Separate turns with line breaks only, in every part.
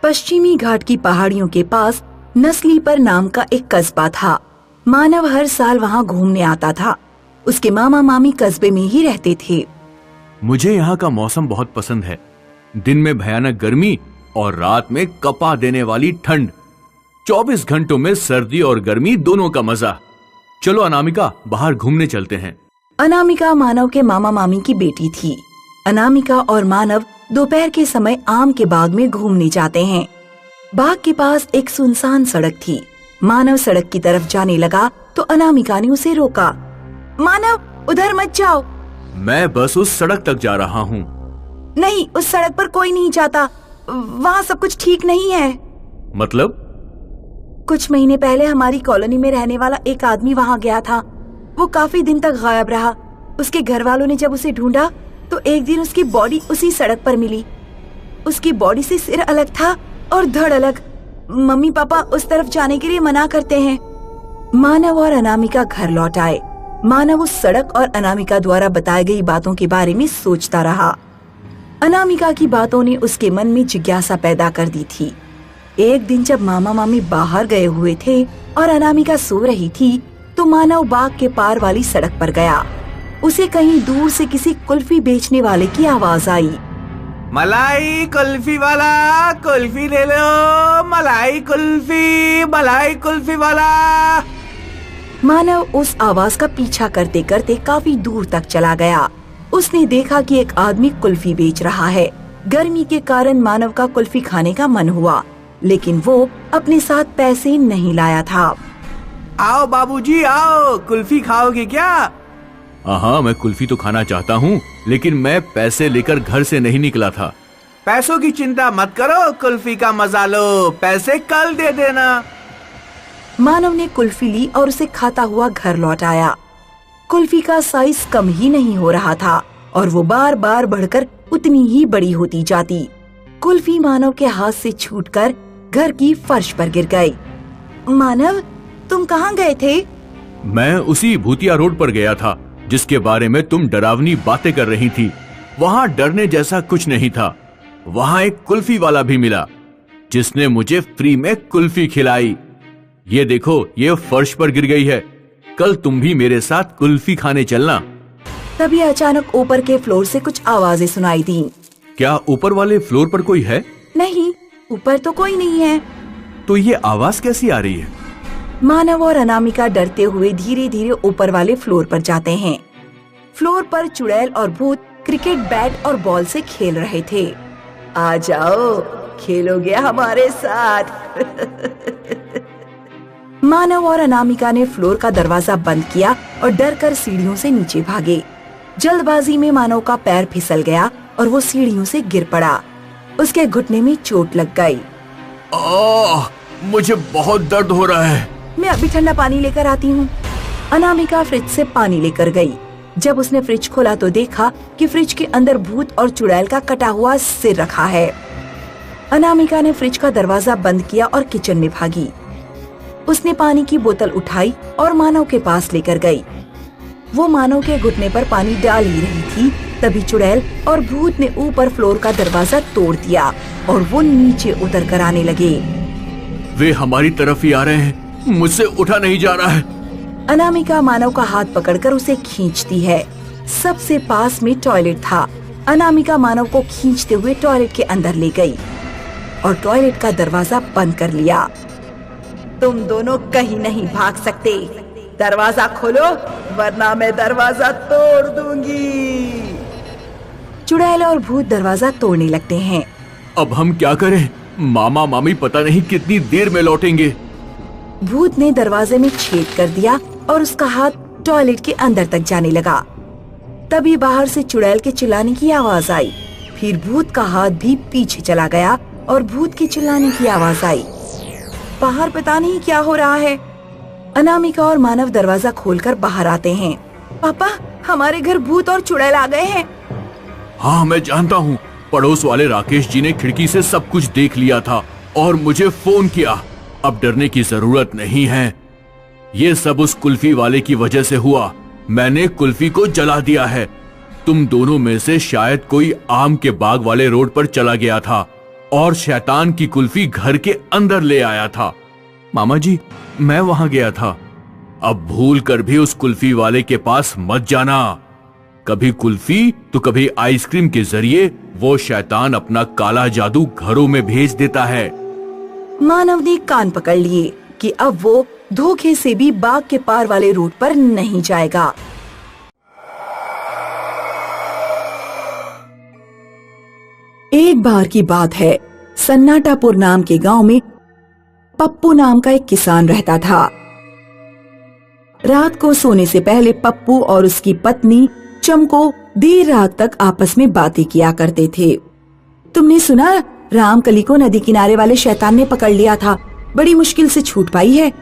पश्चिमी घाट की पहाड़ियों के पास नस्लीपर नाम का एक कस्बा था। मानव हर साल वहाँ घूमने आता था। उसके मामा मामी कस्बे में ही रहते थे।
मुझे यहाँ का मौसम बहुत पसंद है। दिन में भयानक गर्मी और रात में कपा देने वाली ठंड। 24 घंटों में सर्दी और गर्मी दोनों का मजा। चलो अनामिका, बाहर घूमने चलते हैं।
अनामिका मानव के मामा मामी की बेटी थी। अनामिका और मानव दोपहर के समय आम के बाग में घूमने जाते हैं। बाग के पास एक सुनसान सड़क थी। मानव सड़क की तरफ जाने लगा तो अनामिका ने उसे रोका। मानव, उधर मत जाओ।
मैं बस उस सड़क तक जा रहा हूँ।
नहीं, उस सड़क पर कोई नहीं जाता। वहाँ सब कुछ ठीक नहीं है।
मतलब?
कुछ महीने पहले हमारी कॉलोनी में रहने वाला एक आदमी वहाँ गया था। वो काफी दिन तक गायब रहा। उसके घर वालों ने जब उसे ढूंढा तो एक दिन उसकी बॉडी उसी सड़क पर मिली। उसकी बॉडी से सिर अलग था और धड़ अलग। मम्मी पापा उस तरफ जाने के लिए मना करते हैं। मानव और अनामिका घर लौट आए। मानव उस सड़क और अनामिका द्वारा बताई गई बातों के बारे में सोचता रहा। अनामिका की बातों ने उसके मन में जिज्ञासा पैदा कर दी थी। एक दिन जब मामा मामी बाहर गए हुए थे और अनामिका सो रही थी तो मानव बाग के पार वाली सड़क पर गया। उसे कहीं दूर से किसी कुल्फी बेचने वाले की आवाज आई।
मलाई कुल्फी वाला, कुल्फी ले लो। मलाई कुल्फी वाला।
मानव उस आवाज का पीछा करते करते काफी दूर तक चला गया। उसने देखा कि एक आदमी कुल्फी बेच रहा है। गर्मी के कारण मानव का कुल्फी खाने का मन हुआ, लेकिन वो अपने साथ पैसे नहीं लाया था।
आओ बाबूजी, आओ, कुल्फी खाओगे क्या?
हाँ, मैं कुल्फी तो खाना चाहता हूँ, लेकिन मैं पैसे लेकर घर से नहीं निकला था।
पैसों की चिंता मत करो, कुल्फी का मजा लो। पैसे कल दे देना।
मानव ने कुल्फी ली और उसे खाता हुआ घर लौट आया। कुल्फी का साइज कम ही नहीं हो रहा था और वो बार बार बढ़कर उतनी ही बड़ी होती जाती। कुल्फी मानव के हाथ से छूटकर घर की फर्श पर गिर गई। मानव, तुम कहाँ गए थे?
मैं उसी भूतिया रोड पर गया था जिसके बारे में तुम डरावनी बातें कर रही थी। वहाँ डरने जैसा कुछ नहीं था। वहाँ एक कुल्फी वाला भी मिला जिसने मुझे फ्री में कुल्फी खिलाई। ये देखो, ये फर्श पर गिर गई है। कल तुम भी मेरे साथ कुल्फी खाने चलना।
तभी अचानक ऊपर के फ्लोर से कुछ आवाजें सुनाई दी।
क्या ऊपर वाले फ्लोर पर कोई है?
नहीं, ऊपर तो कोई नहीं है।
तो ये आवाज कैसी आ रही है?
मानव और अनामिका डरते हुए धीरे धीरे ऊपर वाले फ्लोर पर जाते हैं। फ्लोर पर चुड़ैल और भूत क्रिकेट बैट और बॉल से खेल रहे थे। आ जाओ, खेलोगे हमारे साथ। मानव और अनामिका ने फ्लोर का दरवाजा बंद किया और डरकर सीढ़ियों से नीचे भागे। जल्दबाजी में मानव का पैर फिसल गया और वो सीढ़ियों से गिर पड़ा। उसके घुटने में चोट लग गई।
मुझे बहुत दर्द हो रहा है।
मैं अभी ठंडा पानी लेकर आती हूँ। अनामिका फ्रिज से पानी लेकर गई। जब उसने फ्रिज खोला तो देखा कि फ्रिज के अंदर भूत और चुड़ैल का कटा हुआ सिर रखा है। अनामिका ने फ्रिज का दरवाजा बंद किया और किचन में भागी। उसने पानी की बोतल उठाई और मानव के पास लेकर गई। वो मानव के घुटने पर पानी डाल ही रही थी, तभी चुड़ैल और भूत ने ऊपर फ्लोर का दरवाजा तोड़ दिया और वो नीचे उतर कर आने लगे।
वे हमारी तरफ ही आ रहे हैं। मुझसे उठा नहीं जा रहा है।
अनामिका मानव का हाथ पकड़कर उसे खींचती है। सबसे पास में टॉयलेट था। अनामिका मानव को खींचते हुए टॉयलेट के अंदर ले गई और टॉयलेट का दरवाजा बंद कर लिया। तुम दोनों कहीं नहीं भाग सकते। दरवाजा खोलो वरना मैं दरवाजा तोड़ दूंगी। चुड़ैल और भूत दरवाजा तोड़ने लगते हैं।
अब हम क्या करें? मामा मामी पता नहीं कितनी देर में लौटेंगे।
भूत ने दरवाजे में छेद कर दिया और उसका हाथ टॉयलेट के अंदर तक जाने लगा। तभी बाहर से चुड़ैल के चिल्लाने की आवाज आई। फिर भूत का हाथ भी पीछे चला गया और भूत के चिल्लाने की आवाज आई। बाहर पता नहीं क्या हो रहा है। अनामिका और मानव दरवाजा खोलकर बाहर आते हैं। पापा, हमारे घर भूत और चुड़ैल आ गए हैं।
हाँ, मैं जानता हूँ। पड़ोस वाले राकेश जी ने खिड़की से सब कुछ देख लिया था और मुझे फोन किया। अब डरने की जरूरत नहीं है। ये सब उस कुल्फी वाले की वजह से हुआ। मैंने कुल्फी को जला दिया है। तुम दोनों में से शायद कोई आम के बाग वाले रोड पर चला गया था और शैतान की कुल्फी घर के अंदर ले आया था। मामा जी, मैं वहां गया था। अब भूल कर भी उस कुल्फी वाले के पास मत जाना। कभी कुल्फी तो कभी आइसक्रीम के जरिए वो शैतान अपना काला जादू घरों में भेज देता है।
मानव ने कान पकड़ लिए कि अब वो धोखे से भी बाग के पार वाले रूट पर नहीं जाएगा। एक बार की बात है, सन्नाटापुर नाम के गांव में पप्पू नाम का एक किसान रहता था। रात को सोने से पहले पप्पू और उसकी पत्नी चमको देर रात तक आपस में बातें किया करते थे। तुमने सुना, रामकली को नदी किनारे वाले शैतान ने पकड़ लिया था। बड़ी मुश्किल से छूट पाई है।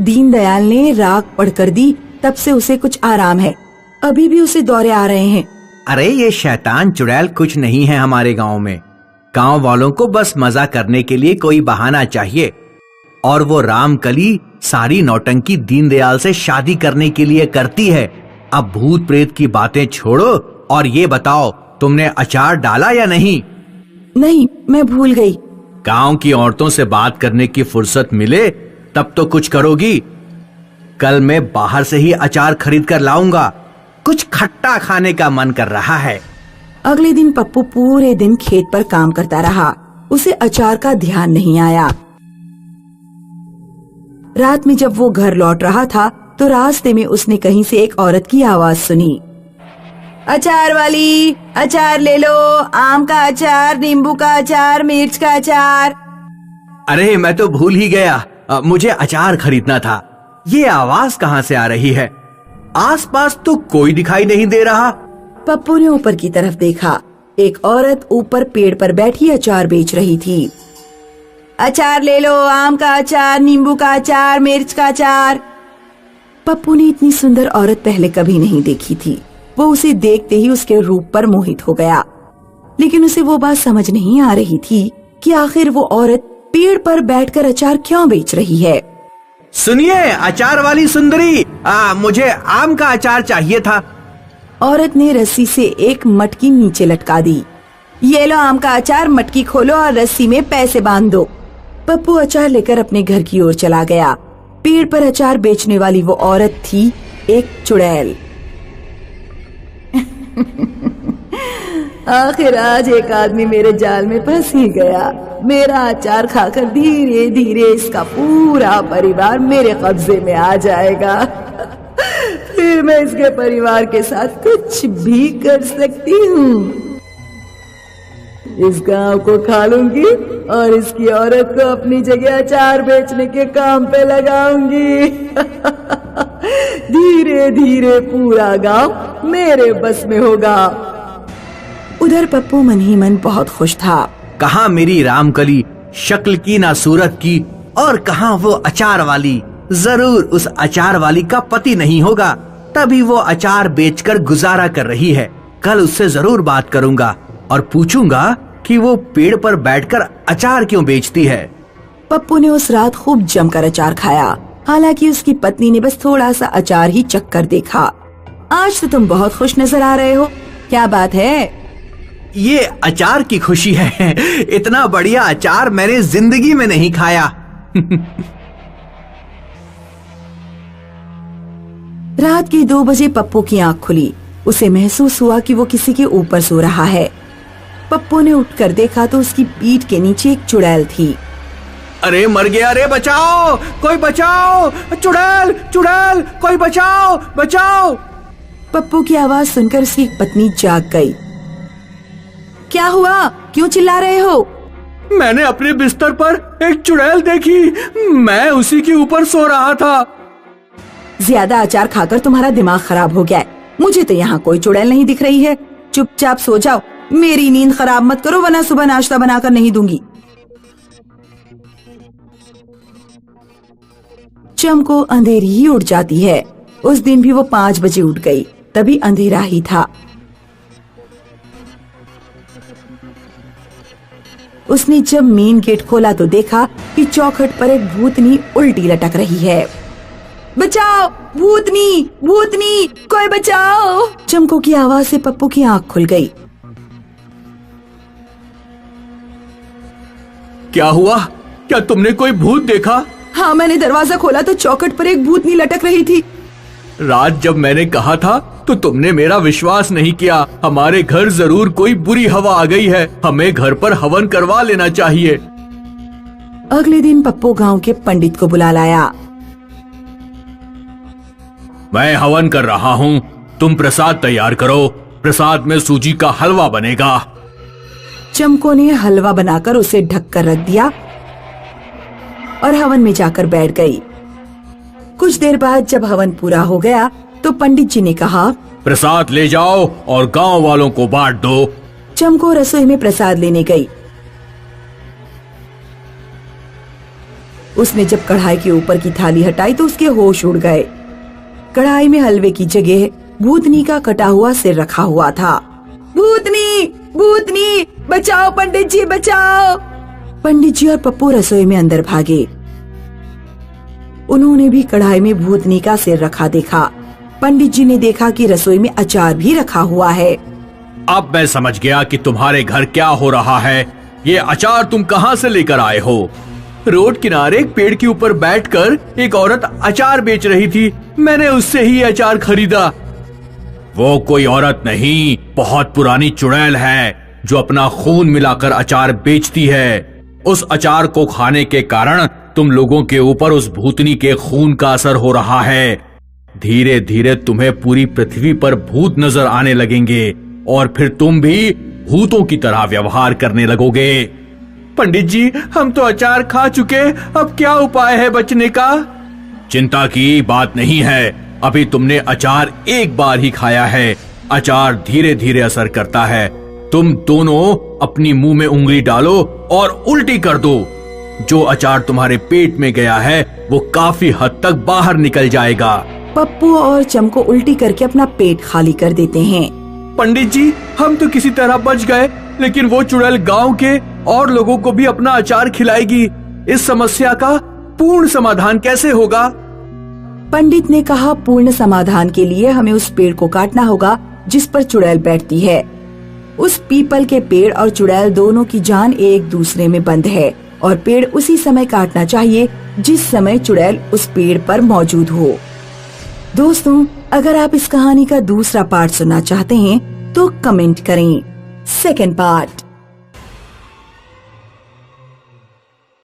दीनदयाल ने राग पढ़कर दी, तब से उसे कुछ आराम है। अभी भी उसे दौरे आ रहे हैं।
अरे ये शैतान चुड़ैल कुछ नहीं है हमारे गांव में। गांव वालों को बस मजा करने के लिए कोई बहाना चाहिए, और वो रामकली सारी नौटंकी दीनदयाल से शादी करने के लिए करती है। अब भूत प्रेत की बातें छोड़ो और ये बताओ, तुमने अचार डाला या नहीं?
नहीं, मैं भूल गई।
गांव की औरतों से बात करने की फुर्सत मिले तब तो कुछ करोगी। कल मैं बाहर से ही अचार खरीद कर लाऊंगा। कुछ खट्टा खाने का मन कर रहा है।
अगले दिन पप्पू पूरे दिन खेत पर काम करता रहा। उसे अचार का ध्यान नहीं आया। रात में जब वो घर लौट रहा था तो रास्ते में उसने कहीं से एक औरत की आवाज सुनी। अचार वाली, अचार ले लो, आम का अचार, नींबू का अचार, मिर्च का अचार।
अरे मैं तो भूल ही गया, मुझे अचार खरीदना था। ये आवाज कहाँ से आ रही है? आसपास तो कोई दिखाई नहीं दे रहा।
पप्पू ने ऊपर की तरफ देखा। एक औरत ऊपर पेड़ पर बैठी अचार बेच रही थी। अचार ले लो, आम का अचार, नींबू का अचार, मिर्च का अचार। पप्पू ने इतनी सुंदर औरत पहले कभी नहीं देखी थी। वो उसे देखते ही उसके रूप पर मोहित हो गया, लेकिन उसे वो बात समझ नहीं आ रही थी कि आखिर वो औरत पेड़ पर बैठकर अचार क्यों बेच रही है।
सुनिए अचार वाली सुंदरी, मुझे आम का अचार चाहिए था।
औरत ने रस्सी से एक मटकी नीचे लटका दी। ये लो आम का अचार, मटकी खोलो और रस्सी में पैसे बांध दो। पप्पू अचार लेकर अपने घर की ओर चला गया। पेड़ पर अचार बेचने वाली वो औरत थी एक चुड़ैल। आखिर आज एक आदमी मेरे जाल में फंस ही गया। मेरा अचार खाकर धीरे धीरे इसका पूरा परिवार मेरे कब्जे में आ जाएगा। फिर मैं इसके परिवार के साथ कुछ भी कर सकती हूँ। इस गांव को खा लूंगी और इसकी औरत को अपनी जगह अचार बेचने के काम पे लगाऊंगी। धीरे धीरे पूरा गांव मेरे बस में होगा। उधर पप्पू मन ही मन बहुत खुश था।
कहाँ मेरी रामकली, शक्ल की ना सूरत की, और कहाँ वो अचार वाली। जरूर उस अचार वाली का पति नहीं होगा, तभी वो अचार बेचकर गुजारा कर रही है। कल उससे जरूर बात करूंगा और पूछूंगा कि वो पेड़ पर बैठकर अचार क्यों बेचती है।
पप्पू ने उस रात खूब जमकर अचार खाया। हालांकि उसकी पत्नी ने बस थोड़ा सा अचार ही चखकर देखा। आज तो तुम बहुत खुश नजर आ रहे हो, क्या बात है?
ये अचार की खुशी है। इतना बढ़िया अचार मैंने जिंदगी में नहीं खाया।
रात के 2 बजे पप्पू की आंख खुली। उसे महसूस हुआ कि वो किसी के ऊपर सो रहा है। पप्पू ने उठकर देखा तो उसकी पीठ के नीचे एक चुड़ैल थी।
अरे मर गया रे, बचाओ, कोई बचाओ, चुड़ैल चुड़ैल, कोई बचाओ बचाओ।
पप्पू की आवाज सुनकर उसकी पत्नी जाग गई। क्या हुआ, क्यों चिल्ला रहे हो?
मैंने अपने बिस्तर पर एक चुड़ैल देखी। मैं उसी के ऊपर सो रहा था।
ज्यादा अचार खाकर तुम्हारा दिमाग खराब हो गया है। मुझे तो यहाँ कोई चुड़ैल नहीं दिख रही है। चुपचाप सो जाओ, मेरी नींद खराब मत करो, वरना सुबह नाश्ता बनाकर नहीं दूंगी। चमको अंधेरी ही उठ जाती है। उस दिन भी वो 5 बजे उठ गई, तभी अंधेरा ही था। उसने जब मेन गेट खोला तो देखा कि चौखट पर एक भूतनी उल्टी लटक रही है। बचाओ, भूतनी, भूतनी, कोई बचाओ। चमको की आवाज से पप्पू की आंख खुल गई।
क्या हुआ? क्या तुमने कोई भूत देखा?
हाँ, मैंने दरवाजा खोला तो चौखट पर एक भूतनी लटक रही थी।
रात जब मैंने कहा था तो तुमने मेरा विश्वास नहीं किया। हमारे घर जरूर कोई बुरी हवा आ गई है, हमें घर पर हवन करवा लेना चाहिए।
अगले दिन पप्पू गांव के पंडित को बुला लाया।
मैं हवन कर रहा हूँ, तुम प्रसाद तैयार करो। प्रसाद में सूजी का हलवा बनेगा।
चमको ने हलवा बनाकर उसे ढक कर रख दिया और हवन में जाकर बैठ गई। कुछ देर बाद जब हवन पूरा हो गया तो पंडित जी ने कहा,
प्रसाद ले जाओ और गांव वालों को बांट दो।
चमको रसोई में प्रसाद लेने गई। उसने जब कढ़ाई के ऊपर की थाली हटाई तो उसके होश उड़ गए। कढ़ाई में हलवे की जगह भूतनी का कटा हुआ सिर रखा हुआ था। भूतनी, भूतनी, बचाओ पंडित जी, बचाओ। पंडित जी और पप्पू रसोई में अंदर भागे। उन्होंने भी कढ़ाई में भूतनी का सिर रखा देखा। पंडित जी ने देखा कि रसोई में अचार भी रखा हुआ है।
अब मैं समझ गया कि तुम्हारे घर क्या हो रहा है। ये अचार तुम कहाँ से लेकर आए हो? रोड किनारे एक पेड़ के ऊपर बैठकर एक औरत अचार बेच रही थी, मैंने उससे ही अचार खरीदा। वो कोई औरत नहीं, बहुत पुरानी चुड़ैल है जो अपना खून मिलाकर अचार बेचती है। उस अचार को खाने के कारण तुम लोगों के ऊपर उस भूतनी के खून का असर हो रहा है। धीरे धीरे तुम्हें पूरी पृथ्वी पर भूत नजर आने लगेंगे और फिर तुम भी भूतों की तरह व्यवहार करने लगोगे। पंडित जी, हम तो अचार खा चुके, अब क्या उपाय है बचने का? चिंता की बात नहीं है, अभी तुमने अचार एक बार ही खाया है। अचार धीरे धीरे असर करता है। तुम दोनों अपनी मुंह में उंगली डालो और उल्टी कर दो। जो अचार तुम्हारे पेट में गया है वो काफी हद तक बाहर निकल जाएगा।
पप्पू और चमको उल्टी करके अपना पेट खाली कर देते हैं।
पंडित जी, हम तो किसी तरह बच गए, लेकिन वो चुड़ैल गांव के और लोगों को भी अपना अचार खिलाएगी। इस समस्या का पूर्ण समाधान कैसे होगा?
पंडित ने कहा, पूर्ण समाधान के लिए हमें उस पेड़ को काटना होगा जिस पर चुड़ैल बैठती है। उस पीपल के पेड़ और चुड़ैल दोनों की जान एक दूसरे में बंद है और पेड़ उसी समय काटना चाहिए जिस समय चुड़ैल उस पेड़ पर मौजूद हो। दोस्तों, अगर आप इस कहानी का दूसरा पार्ट सुनना चाहते हैं तो कमेंट करें, सेकंड पार्ट।